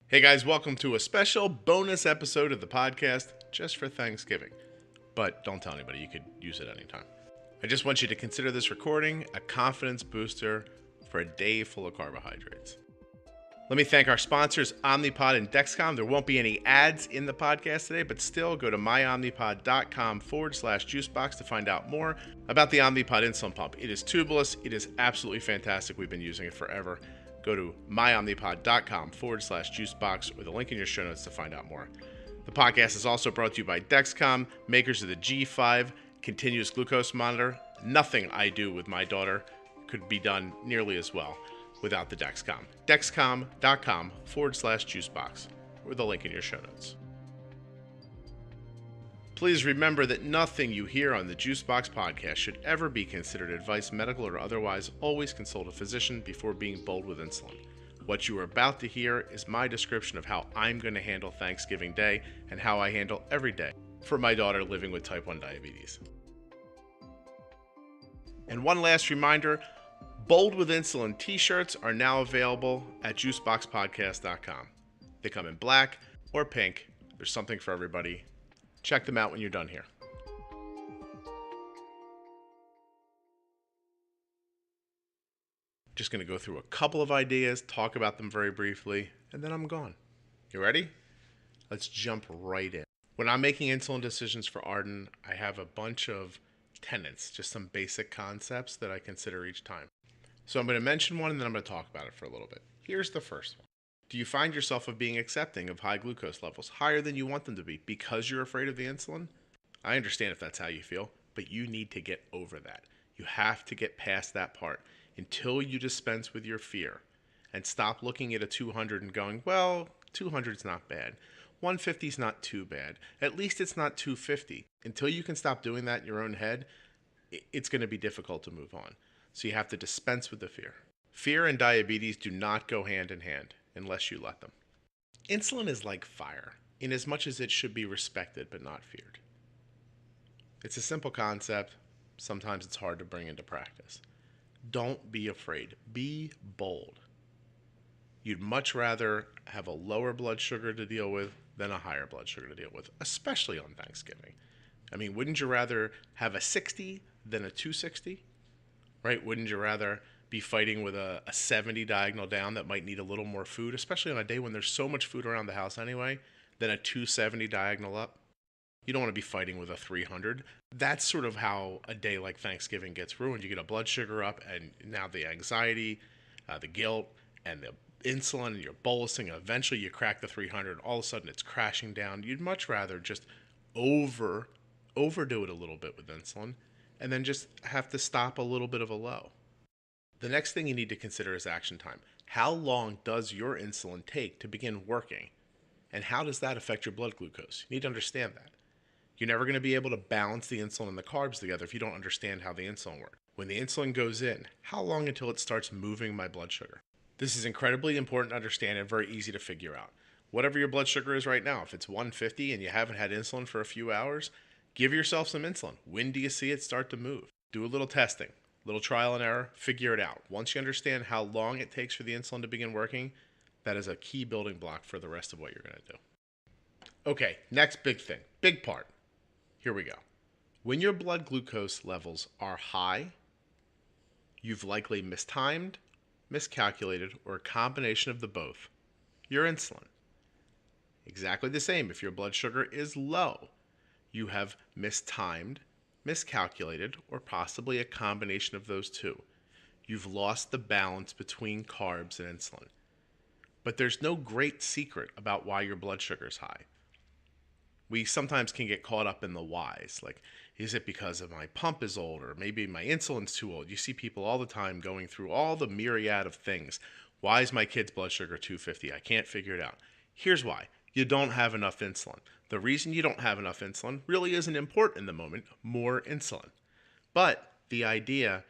Hey guys, welcome to a special bonus episode of the podcast just for Thanksgiving. But don't tell anybody, you could use it anytime. I just want you to consider this recording a confidence booster for a day full of carbohydrates. Let me thank our sponsors, Omnipod and Dexcom. There won't be any ads in the podcast today, but still go to myomnipod.com/juicebox to find out more about the Omnipod insulin pump. It is tubeless. It is absolutely fantastic. We've been using it forever. Go to myomnipod.com/juicebox with a link in your show notes to find out more. The podcast is also brought to you by Dexcom, makers of the G5 continuous glucose monitor. Nothing I do with my daughter could be done nearly as well without the Dexcom. Dexcom.com/juicebox with a link in your show notes. Please remember that nothing you hear on the Juicebox podcast should ever be considered advice, medical or otherwise. Always consult a physician before being bold with insulin. What you are about to hear is my description of how I'm going to handle Thanksgiving Day and how I handle every day for my daughter living with type 1 diabetes. And one last reminder, Bold with Insulin t-shirts are now available at juiceboxpodcast.com. They come in black or pink. There's something for everybody. Check them out when you're done here. Just going to go through a couple of ideas, talk about them very briefly, and then I'm gone. You ready? Let's jump right in. When I'm making insulin decisions for Arden, I have a bunch of tenets, just some basic concepts that I consider each time. So I'm going to mention one and then I'm going to talk about it for a little bit. Here's the first one. Do you find yourself being accepting of high glucose levels, higher than you want them to be, because you're afraid of the insulin? I understand if that's how you feel, but you need to get over that. You have to get past that part until you dispense with your fear and stop looking at a 200 and going, well, 200's not bad. 150's not too bad. At least it's not 250. Until you can stop doing that in your own head, it's going to be difficult to move on. So you have to dispense with the fear. Fear and diabetes do not go hand in hand unless you let them. Insulin is like fire, in as much as it should be respected but not feared. It's a simple concept. Sometimes it's hard to bring into practice. Don't be afraid. Be bold. You'd much rather have a lower blood sugar to deal with than a higher blood sugar to deal with, especially on Thanksgiving. I mean, wouldn't you rather have a 60 than a 260? Right? Wouldn't you rather be fighting with a 70 diagonal down that might need a little more food, especially on a day when there's so much food around the house anyway, than a 270 diagonal up? You don't want to be fighting with a 300. That's sort of how a day like Thanksgiving gets ruined. You get a blood sugar up, and now the anxiety, the guilt, and the insulin, and you're bolusing, and eventually you crack the 300, and all of a sudden it's crashing down. You'd much rather just overdo it a little bit with insulin, and then just have to stop a little bit of a low. The next thing you need to consider is action time. How long does your insulin take to begin working? And how does that affect your blood glucose? You need to understand that. You're never going to be able to balance the insulin and the carbs together if you don't understand how the insulin works. When the insulin goes in, how long until it starts moving my blood sugar? This is incredibly important to understand and very easy to figure out. Whatever your blood sugar is right now, if it's 150 and you haven't had insulin for a few hours, give yourself some insulin. When do you see it start to move? Do a little testing. Little trial and error, figure it out. Once you understand how long it takes for the insulin to begin working, that is a key building block for the rest of what you're going to do. Okay, next big thing, big part. Here we go. When your blood glucose levels are high, you've likely mistimed, miscalculated, or a combination of the both your insulin. Exactly the same if your blood sugar is low. You have mistimed, miscalculated, or possibly a combination of those two. You've lost the balance between carbs and insulin. But there's no great secret about why your blood sugar is high. We sometimes can get caught up in the whys, like, is it because of my pump is old, or maybe my insulin's too old? You see people all the time going through all the myriad of things. Why is my kid's blood sugar 250? I can't figure it out. Here's why. You don't have enough insulin. The reason you don't have enough insulin really isn't important in the moment, more insulin. But the idea,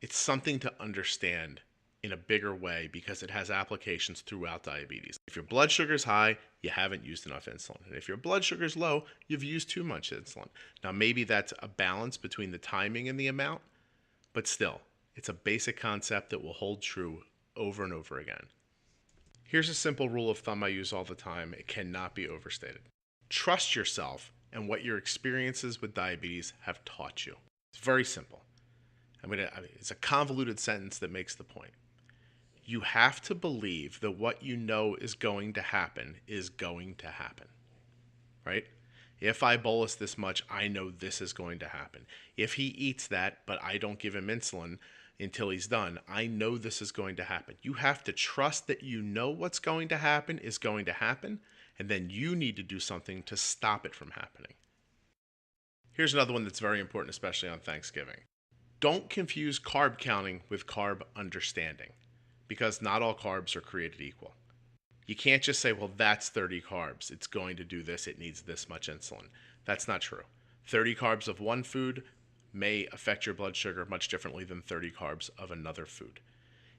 it's something to understand in a bigger way because it has applications throughout diabetes. If your blood sugar is high, you haven't used enough insulin. And if your blood sugar is low, you've used too much insulin. Now, maybe that's a balance between the timing and the amount, but still, it's a basic concept that will hold true over and over again. Here's a simple rule of thumb I use all the time. It cannot be overstated. Trust yourself and what your experiences with diabetes have taught you. It's very simple. It's a convoluted sentence that makes the point. You have to believe that what you know is going to happen is going to happen, right? If I bolus this much, I know this is going to happen. If he eats that, but I don't give him insulin until he's done, I know this is going to happen. You have to trust that you know what's going to happen is going to happen, and then you need to do something to stop it from happening. Here's another one that's very important, especially on Thanksgiving. Don't confuse carb counting with carb understanding, because not all carbs are created equal. You can't just say, well, that's 30 carbs. It's going to do this. It needs this much insulin. That's not true. 30 carbs of one food may affect your blood sugar much differently than 30 carbs of another food.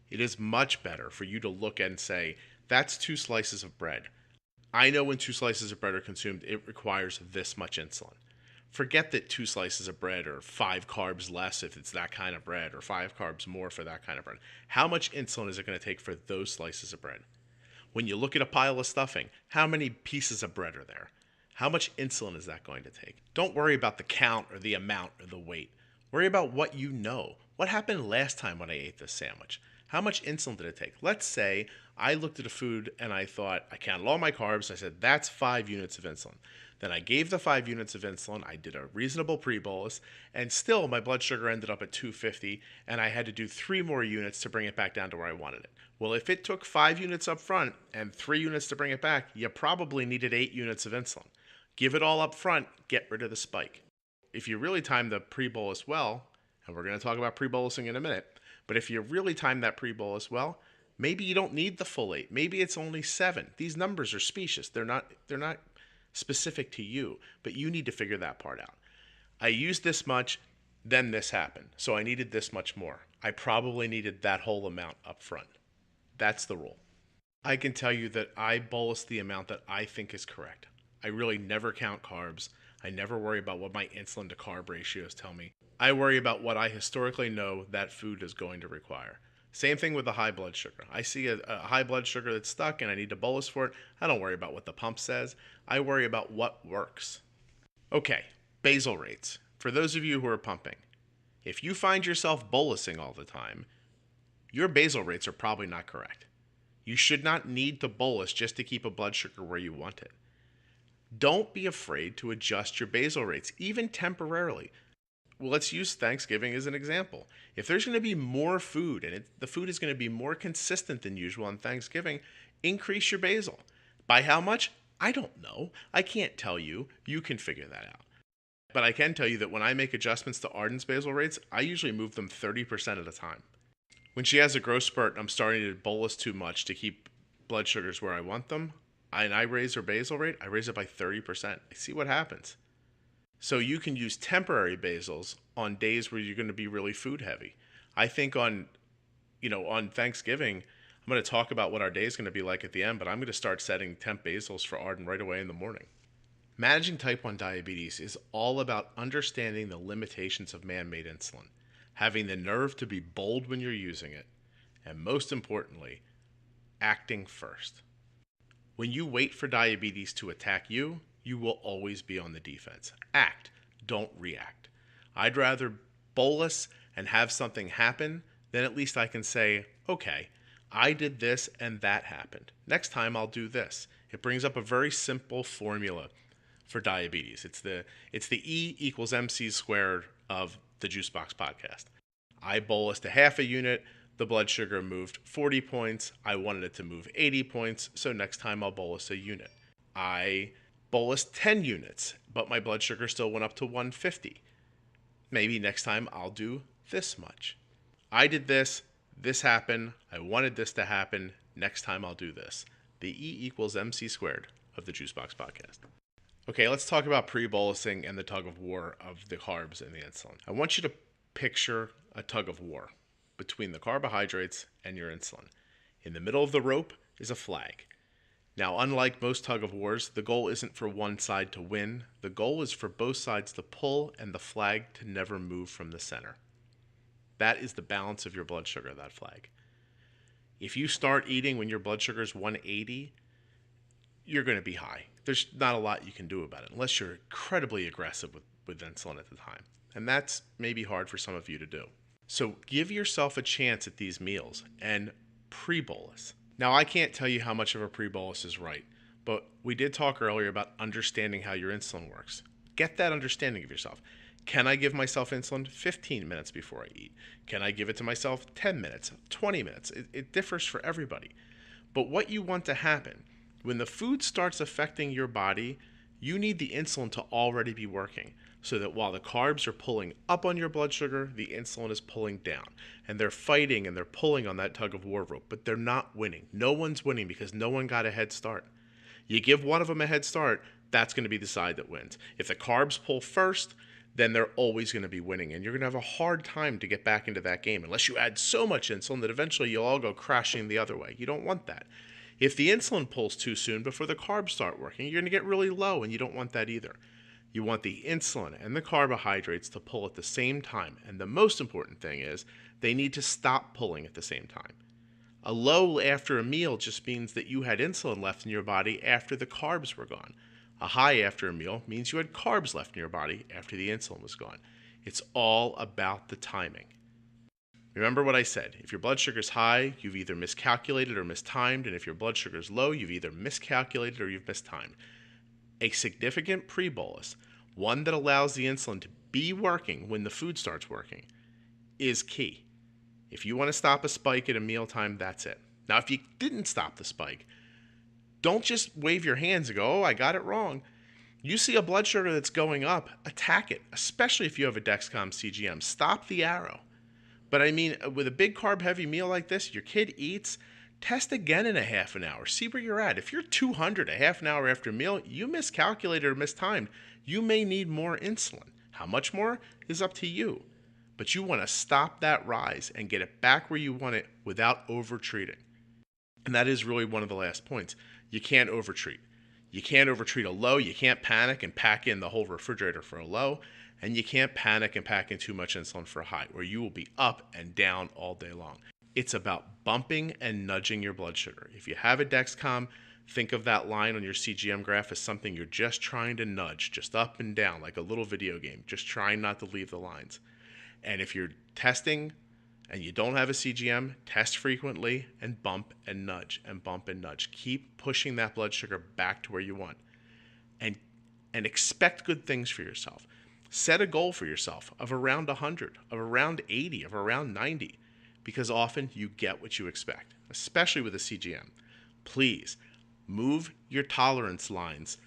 It is much better for you to look and say, that's 2 slices of bread. I know when 2 slices of bread are consumed, it requires this much insulin. Forget that 2 slices of bread or 5 carbs less if it's that kind of bread, or 5 carbs more for that kind of bread. How much insulin is it going to take for those slices of bread? When you look at a pile of stuffing, how many pieces of bread are there? How much insulin is that going to take? Don't worry about the count or the amount or the weight. Worry about what you know. What happened last time when I ate this sandwich? How much insulin did it take? Let's say I looked at a food and I thought, I counted all my carbs. I said, that's 5 units of insulin. Then I gave the 5 units of insulin. I did a reasonable pre-bolus, and still my blood sugar ended up at 250, and I had to do 3 more units to bring it back down to where I wanted it. Well, if it took 5 units up front and 3 units to bring it back, you probably needed 8 units of insulin. Give it all up front, get rid of the spike. If you really time the pre-bolus well, and we're going to talk about pre-bolusing in a minute, but if you really time that pre-bolus well, maybe you don't need the full 8. Maybe it's only 7. These numbers are specious. They're not specific to you, but you need to figure that part out. I used this much, then this happened, so I needed this much more. I probably needed that whole amount up front. That's the rule. I can tell you that I bolus the amount that I think is correct. I really never count carbs. I never worry about what my insulin to carb ratios tell me. I worry about what I historically know that food is going to require. Same thing with the high blood sugar. I see a high blood sugar that's stuck and I need to bolus for it. I don't worry about what the pump says. I worry about what works. Okay, basal rates. For those of you who are pumping, if you find yourself bolusing all the time, your basal rates are probably not correct. You should not need to bolus just to keep a blood sugar where you want it. Don't be afraid to adjust your basal rates, even temporarily. Well, let's use Thanksgiving as an example. If there's going to be more food and the food is going to be more consistent than usual on Thanksgiving, increase your basal. By how much? I don't know. I can't tell you. You can figure that out. But I can tell you that when I make adjustments to Arden's basal rates, I usually move them 30% at a time. When she has a growth spurt and I'm starting to bolus too much to keep blood sugars where I want them, and I raise her basal rate, I raise it by 30%. I see what happens. So you can use temporary basals on days where you're going to be really food heavy. I think on Thanksgiving, I'm going to talk about what our day is going to be like at the end, but I'm going to start setting temp basals for Arden right away in the morning. Managing type 1 diabetes is all about understanding the limitations of man-made insulin, having the nerve to be bold when you're using it, and most importantly, acting first. When you wait for diabetes to attack you, you will always be on the defense. Act, don't react. I'd rather bolus and have something happen than at least I can say, okay, I did this and that happened. Next time I'll do this. It brings up a very simple formula for diabetes. It's the E equals MC squared of the Juicebox podcast. I bolused a half a unit. The blood sugar moved 40 points. I wanted it to move 80 points, so next time I'll bolus a unit. I bolused 10 units, but my blood sugar still went up to 150. Maybe next time I'll do this much. I did this happened, I wanted this to happen, next time I'll do this. The E equals MC squared of the Juicebox podcast. Okay, let's talk about pre-bolusing and the tug of war of the carbs and the insulin. I want you to picture a tug of war between the carbohydrates and your insulin. In the middle of the rope is a flag. Now, unlike most tug of wars, the goal isn't for one side to win. The goal is for both sides to pull and the flag to never move from the center. That is the balance of your blood sugar, that flag. If you start eating when your blood sugar is 180, you're going to be high. There's not a lot you can do about it unless you're incredibly aggressive with insulin at the time. And that's maybe hard for some of you to do. So give yourself a chance at these meals and pre-bolus. Now, I can't tell you how much of a pre-bolus is right, but we did talk earlier about understanding how your insulin works. Get that understanding of yourself. Can I give myself insulin 15 minutes before I eat? Can I give it to myself 10 minutes, 20 minutes? It differs for everybody. But what you want to happen, when the food starts affecting your body, you need the insulin to already be working so that while the carbs are pulling up on your blood sugar, the insulin is pulling down. And they're fighting and they're pulling on that tug of war rope, but they're not winning. No one's winning because no one got a head start. You give one of them a head start, that's going to be the side that wins. If the carbs pull first, then they're always going to be winning. And you're going to have a hard time to get back into that game unless you add so much insulin that eventually you'll all go crashing the other way. You don't want that. If the insulin pulls too soon before the carbs start working, you're going to get really low, and you don't want that either. You want the insulin and the carbohydrates to pull at the same time. And the most important thing is they need to stop pulling at the same time. A low after a meal just means that you had insulin left in your body after the carbs were gone. A high after a meal means you had carbs left in your body after the insulin was gone. It's all about the timing. Remember what I said. If your blood sugar is high, you've either miscalculated or mistimed. And if your blood sugar is low, you've either miscalculated or you've mistimed. A significant pre-bolus, one that allows the insulin to be working when the food starts working, is key. If you want to stop a spike at a mealtime, that's it. Now, if you didn't stop the spike, don't just wave your hands and go, oh, I got it wrong. You see a blood sugar that's going up, attack it, especially if you have a Dexcom CGM. Stop the arrow. But I mean, with a big carb-heavy meal like this, your kid eats, test again in a half an hour. See where you're at. If you're 200 a half an hour after a meal, you miscalculated or mistimed. You may need more insulin. How much more is up to you. But you want to stop that rise and get it back where you want it without over-treating. And that is really one of the last points. You can't over-treat. You can't over-treat a low. You can't panic and pack in the whole refrigerator for a low. And you can't panic and pack in too much insulin for a high, where you will be up and down all day long. It's about bumping and nudging your blood sugar. If you have a Dexcom, think of that line on your CGM graph as something you're just trying to nudge, just up and down, like a little video game, just trying not to leave the lines. And if you're testing and you don't have a CGM, test frequently and bump and nudge and bump and nudge. Keep pushing that blood sugar back to where you want. And expect good things for yourself. Set a goal for yourself of around 100, of around 80, of around 90, because often you get what you expect, especially with a CGM. Please move your tolerance lines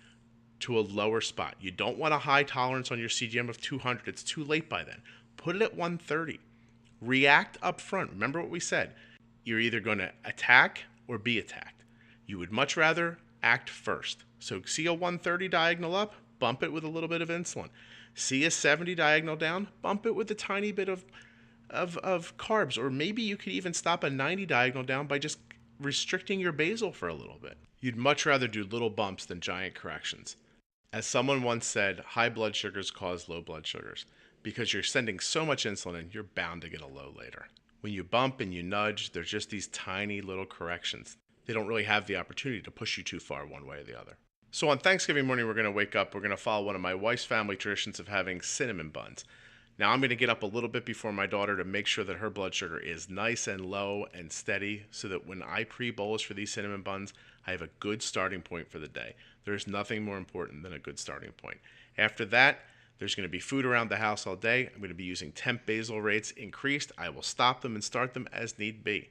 to a lower spot. You don't want a high tolerance on your CGM of 200. It's too late by then. Put it at 130. React up front. Remember what we said. You're either going to attack or be attacked. You would much rather act first. So see a 130 diagonal up, bump it with a little bit of insulin. See a 70 diagonal down, bump it with a tiny bit of carbs. Or maybe you could even stop a 90 diagonal down by just restricting your basal for a little bit. You'd much rather do little bumps than giant corrections. As someone once said, high blood sugars cause low blood sugars. Because you're sending so much insulin in, you're bound to get a low later. When you bump and you nudge, there's just these tiny little corrections. They don't really have the opportunity to push you too far one way or the other. So on Thanksgiving morning, we're going to wake up. We're going to follow one of my wife's family traditions of having cinnamon buns. Now, I'm going to get up a little bit before my daughter to make sure that her blood sugar is nice and low and steady so that when I pre-bolus for these cinnamon buns, I have a good starting point for the day. There's nothing more important than a good starting point. After that, there's going to be food around the house all day. I'm going to be using temp basal rates increased. I will stop them and start them as need be.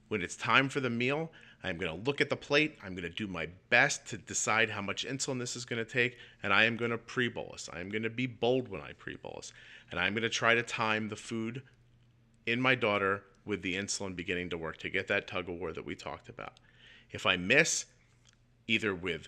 When it's time for the meal, I'm going to look at the plate. I'm going to do my best to decide how much insulin this is going to take, and I am going to pre-bolus. I am going to be bold when I pre-bolus, and I'm going to try to time the food in my daughter with the insulin beginning to work to get that tug of war that we talked about. If I miss, either with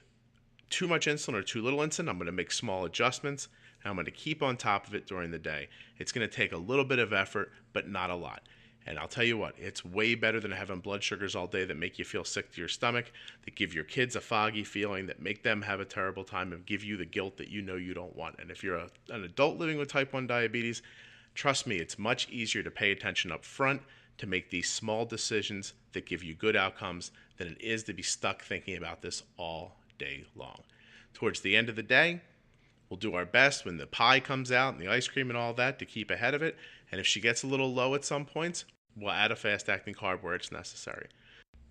too much insulin or too little insulin, I'm going to make small adjustments, and I'm going to keep on top of it during the day. It's going to take a little bit of effort, but not a lot. And I'll tell you what, it's way better than having blood sugars all day that make you feel sick to your stomach, that give your kids a foggy feeling, that make them have a terrible time, and give you the guilt that you know you don't want. And if you're an adult living with type 1 diabetes, trust me, it's much easier to pay attention up front to make these small decisions that give you good outcomes than it is to be stuck thinking about this all day long. Towards the end of the day, we'll do our best when the pie comes out and the ice cream and all that to keep ahead of it. And if she gets a little low at some points, we'll add a fast-acting carb where it's necessary.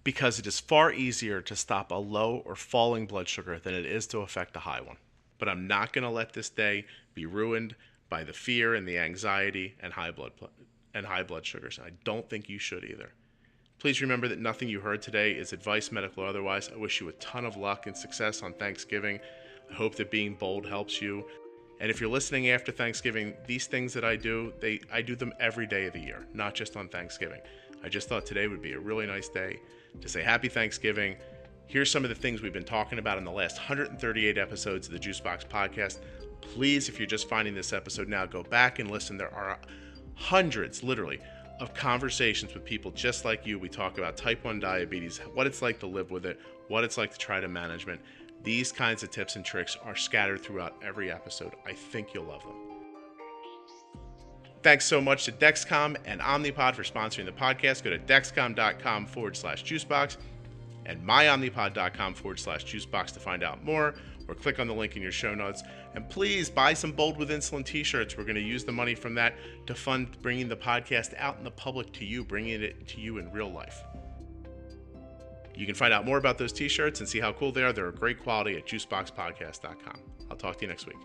Because it is far easier to stop a low or falling blood sugar than it is to affect a high one. But I'm not going to let this day be ruined by the fear and the anxiety and high blood sugars. I don't think you should either. Please remember that nothing you heard today is advice, medical or otherwise. I wish you a ton of luck and success on Thanksgiving. I hope that being bold helps you. And if you're listening after Thanksgiving, these things that I do them every day of the year, not just on Thanksgiving. I just thought today would be a really nice day to say Happy Thanksgiving. Here's some of the things we've been talking about in the last 138 episodes of the Juicebox Podcast. Please, if you're just finding this episode now, go back and listen. There are hundreds, literally, of conversations with people just like you. We talk about type 1 diabetes, what it's like to live with it, what it's like to try to management. These kinds of tips and tricks are scattered throughout every episode. I think you'll love them. Thanks so much to Dexcom and Omnipod for sponsoring the podcast. Go to dexcom.com/juicebox and myomnipod.com/juicebox to find out more, or click on the link in your show notes. And please buy some Bold with Insulin t-shirts. We're going to use the money from that to fund bringing the podcast out in the public to you, bringing it to you in real life. You can find out more about those t-shirts and see how cool they are. They're a great quality at juiceboxpodcast.com. I'll talk to you next week.